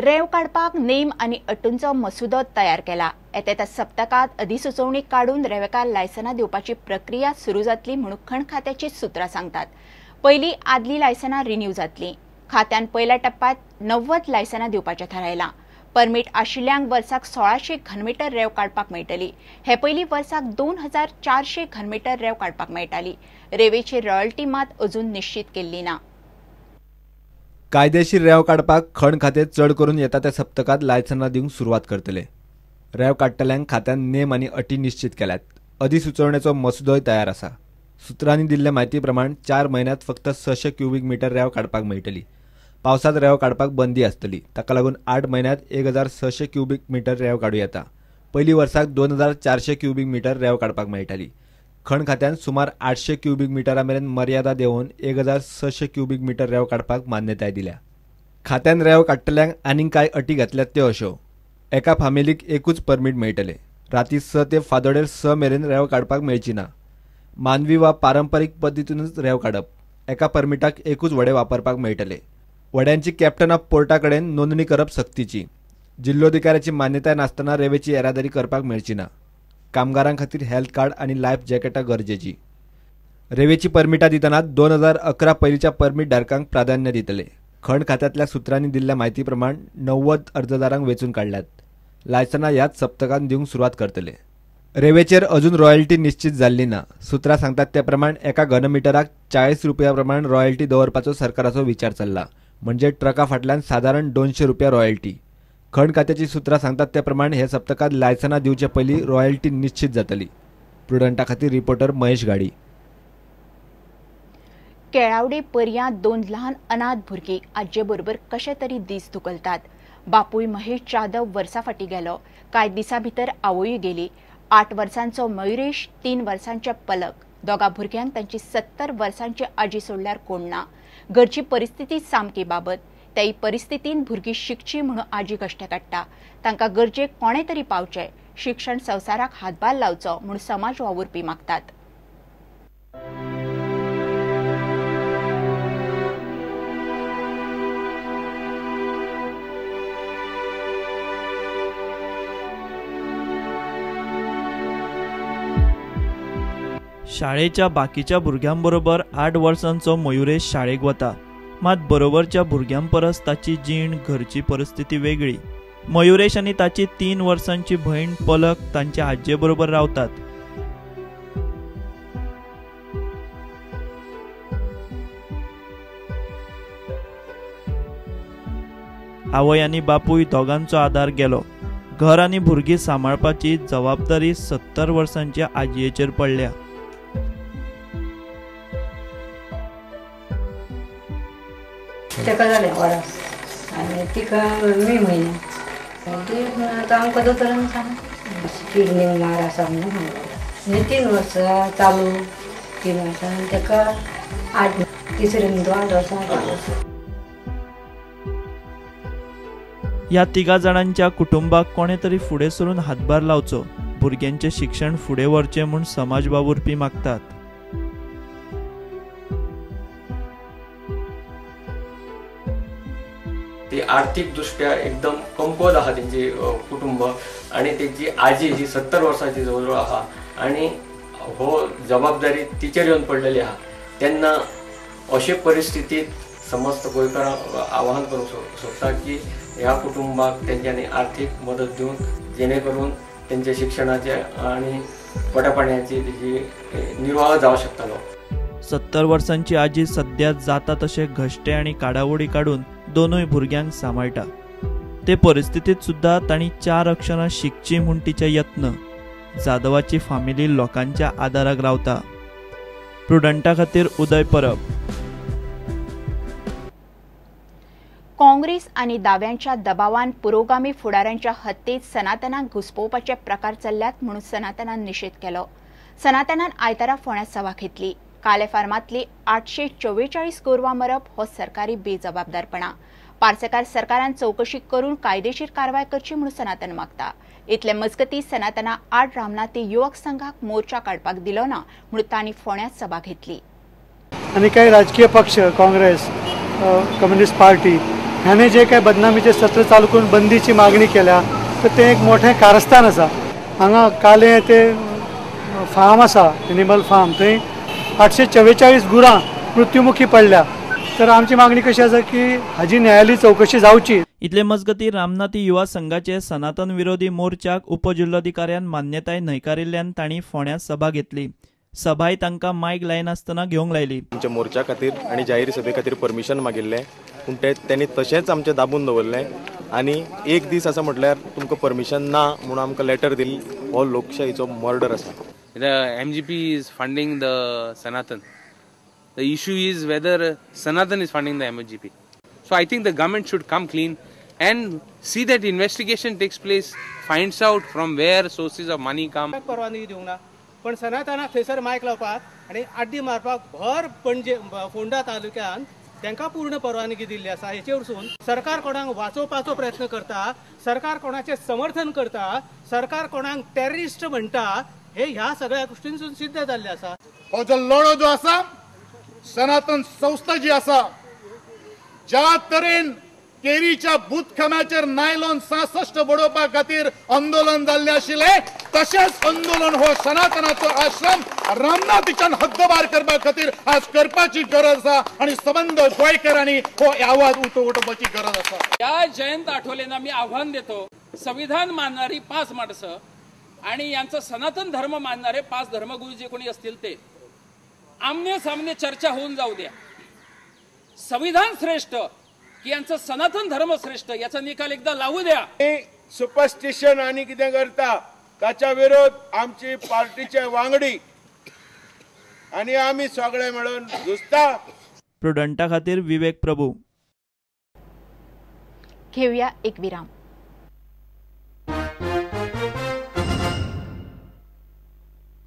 रेव काडपाक नेम आणि अटींचो मसुदो तयार केला। येत्या सप्तकात अधिसुचोवणी काढून रेवेकार लायसनां दिवपाची प्रक्रिया सुरू जातली म्हणून खण खात्याची सुत्रां सांगतात। पहिली आदली लायसनां रिन्यू जातली। खात्यान पहिल्या टप्प्यात 90 लायसनां दिवपाचें थारायलां। परमीट आशिल्ल्यांक वर्साक 1600 घनमीटर रेव काडपाक मेळटली। हे पयलीं वर्साक 2400 घनमीटर रेव काडपाक मेळटाली। रेवेची रॉयल्टी मात अजून निश्चित केल्ली ना। कायदेशीर रेव काडपाक खण खाते चड करून येता त्या सप्तकात लायसनां दिवंक सुरवात करतले। रेव काडटल्यांक खात्यान नेम आनी अटी निश्चित केल्यात। अधिसुचोवणेचो मसुदोय तयार आसा। सुत्रांनी दिल्ले म्हायती प्रमाण 4 म्हयन्यांत फक्त 600 क्युबिक मीटर रेव काडपाक मेळटली। पावसात रेव काडपाक बंदी आसतली, ताका लागून 8 म्हयन्यांत 1600 क्युबिक मीटर रेव काडूं येता। पयली वर्साक 2400 क्युबिक मीटर रेव काडपाक मेळटाली। खण खात्यान सुमार 800 क्युबिक मीटरा मेरेन मर्यादा देंवन 1600 क्युबिक मीटर रेव काडपाक मान्यताय दिल्या। खात्यान रेव काडटल्यांक आनीक कांय अटी घातल्यात त्यो अश्यो: एका फामिलीक एकूच परमीट मेळटले। राती 6 ते फादोडेर 6 मेरेन रेव काडपाक मेळची ना। मानवी वा पारंपारीक पद्दतीनूच रेव काडप। एका परमिटाक एकूच व्हडे वापरपाक मेळटले। व्हड्यांची कॅप्टन ऑफ पोर्टा कडेन नोंदणी करप सक्तीची। जिल्लोधिकाऱ्याची मान्यताय नासतना रेवेची येरादारी करपाक मेळची ना। कामगारां खातीर हेल्थ कार्ड आनी लायफ जॅकेटां गरजेची। रेवेची परमिटां दितना 2011 पयलींच्या परमीट धारकांक प्राधान्य दितले। खण खात्यातल्या सुत्रांनी दिल्ल्या म्हायती प्रमाण 90 अर्जदारांक वेंचून काडल्यात। लायसनां ह्याच सप्तकांत दिवंक सुरवात करतले। रेवेचेर अजून रॉयल्टी निश्चित जाल्ली ना। सुत्रां सांगतात ते प्रमाण एका घनमिटराक 40 रुपया प्रमाण रॉयल्टी दवरपाचो सरकाराचो विचार चल्ला, म्हणजे ट्रका फाटल्यान सादारण 200 रुपया रॉयल्टी। खण खात्याची सुत्रां सांगतात ते प्रमाण हे सप्तकात लायसनां दिवचे पयलीं रॉयल्टी निश्चित जातली। प्रुडंटा खातीर रिपोर्टर महेश गाडी। केळावडे पर्यांत 2 ल्हान अनाथ भुरगीं आज्जे बरोबर कशे तरी दीस धुकलतात। बापूय महेश जाधव वर्सां फाटीं गेलो। कांय दिसां भितर आवय गेली। 8 वर्सांचो मयुरेश, 3 वर्सांचे पलक, दोगा भुरग्यांक तांची 70 वर्सांची आजी सोडल्यार कोण ना। घरची परिस्थिती सामकी बाबत। त्याही परिस्थितीन भुरगीं शिकची म्हणून आजी कश्ट काडटा। तांकां गरजेक कोणे तरी पावचे, शिक्षण संवसाराक हातभार लावचो म्हूण समाज वावुरपी मागतात। शाळेच्या बाकीच्या भुरग्यांबरोबर 8 वर्सांचो मयुरेश शाळेक वता। मात बरोबरच्या भुरग्यां परस ताची जीण, घरची परिस्थिती वेगळी। मयुरेश आनी ताची 3 वर्सांची भयण पलक तांच्या आज्जे बरोबर रावतात। आवय आनी बापूय दोगांचो आदार गेलो। घर आनी भुरगीं सांबाळपाची जबाबदारी 70 वर्सांच्या आजयेचेर पडल्या। तेका जालें वरास आनी तिका मे म्हयने आतां आमकां दोतोरान सांगलें किडनीक मार आसा म्हणून। 3 वर्सां चालू 3 वर्सां तेका 8 तिसरेन 8 वर्सां। ह्या 3 जाणांच्या कुटुंबाक कोणे तरी फुडें सरून हातभार लावचो, भुरग्यांचें शिक्षण फुडें व्हरचें म्हूण समाज वावुरपी मागतात। ती आर्थिक दृष्ट्या एकदम कमकुवत आहा तेंची कुटुंब आनी तेंची आजी जी 70 वर्सांची जवळ आहा आनी हो जबाबदारी तिचेर येवन पडलेली आहा। तेन्ना अशे परिस्थितीत समस्त गोंयकारांक आवाहन करूंक सोदता की ह्या कुटुंबाक तेंच्यांनी आर्थीक मदत दिवन जेणे करून तेंच्या शिक्षणाचे आनी पोटापाणयाची तेजी निर्वाह जावं शकतालो। 70 वर्सांची आजी सध्या जाता तशे घश्टे आनी काडावडी काडून दोनूय भुरग्यांक सांबाळटा। ते परिस्थितीत सुद्धा तांणी 4 अक्षरां शिकची म्हूण तिचे यत्न। जाधवाची फामिली लोकांच्या आदाराक रावता। प्रुडंटा खातीर उदय परब। काँग्रेस आनी दाव्यांच्या दबावान पुरोगामी फुडाऱ्यांच्या हत्येत सनातनांक घुसपोवपाचे प्रकार चल्ल्यात म्हणून सनातनान निशेध केलो। सनातनान आयतारा फोंड्यांत सभा घेतली। काले फार्मांतली 844 गोरवां मरप हो सरकारी बेजबाबदारपणा। पार्सेकार सरकारान चौकशी करून कायदेशीर कारवाय करची म्हणून सनातन मागता। इतले मजगती सनातना 8 रामनाथी युवक संघाक मोर्चा काडपाक दिलो ना म्हणून तांणी फोंड्यांत सभा घेतली। आणि काही राजकीय पक्ष, काँग्रेस, कम्युनिस्ट पार्टी ह्याने जे काय बदनामीचे सत्र चालू करून बंदीची मागणी केल्या तर ते एक मोठें कारस्थान आसा। हांगा काले ते फार्म आसा एनिमल फार्म, थंय 844 गुरां मृत्युमुखी पडल्या। तर आमची मागणी कशी आसा की हाजी न्यायालयीन चौकशी जावची। इतले मजगती रामनाथी युवा संघाचे सनातन विरोधी मोर्चाक उपजिल्लोधिकाऱ्यान मान्यताय न्हयकारिल्ल्यान तांणी फोंड्यां सभा घेतली। सभाय तांकां मायक लायनासतना घेवंक लायली। आमच्या मोर्चा खातीर आनी जाहीर सभे खातीर परमिशन मागिल्लें, पूण त्यांनी तशेंच आमचें दाबून दवरलें आनी एक दीस आसा म्हटल्यार तुमकां परमिशन ना म्हणून आमकां लेटर दिली। हो लोकशाहीचो मर्डर आसा। The MGP is funding the Sanatan. The issue is whether Sanatan is funding the MGP. So I think the government should come clean and see that investigation takes place, finds out from where sources of money come. परवानगी दिवंक ना, पण सनातनाक थंयसर मायक लावपाक आनी आड्डी मारपाक भर पणजे फोंडा तालुक्यान तांकां पूर्ण परवानगी दिल्ली आसा। हेचे वरसून सरकार कोणाक वाचोवपाचो प्रयत्न करता, सरकार कोणाचें समर्थन करता, सरकार कोणाक टेररिस्ट म्हणटा, हे ह्या सगळ्या गोष्टींसून सिद्ध जाल्ले आसा। हो जो लढो जो आसा सनातन संस्था जी आसा, ज्या तरेन केरीच्या बुतखाम्याचेर नायलॉन 66 बडोवपा खातीर आंदोलन जाल्ले आशिल्ले, तशेंच आंदोलन हो सनातनाचो आश्रम रामनाथीच्यान हद्दपार करपा खातीर आज करपाची गरज आसा आनी सबंद गोंयकारांनी हो आवाज उठोवपाची गरज आसा। या जयंत आठवलेंना मी आव्हान देतो, संविधान मानणारी 5 माणसं आणि यांचा सनातन धर्म मानणारे 5 धर्मगुरू जे कोणी असतील ते आमने सामने चर्चा होऊन जाऊ द्या। संविधान श्रेष्ठ की यांचा सनातन धर्म श्रेष्ठ याचा निकाल एकदा लावू द्या। सुपरस्टिशन आणि कितें करता ताच्या विरोध आमची पार्टीचे वांगडी आणि आम्ही सगळे मिळून झुजता। प्रुडंटा खातीर विवेक प्रभू। घेऊया एक विराम।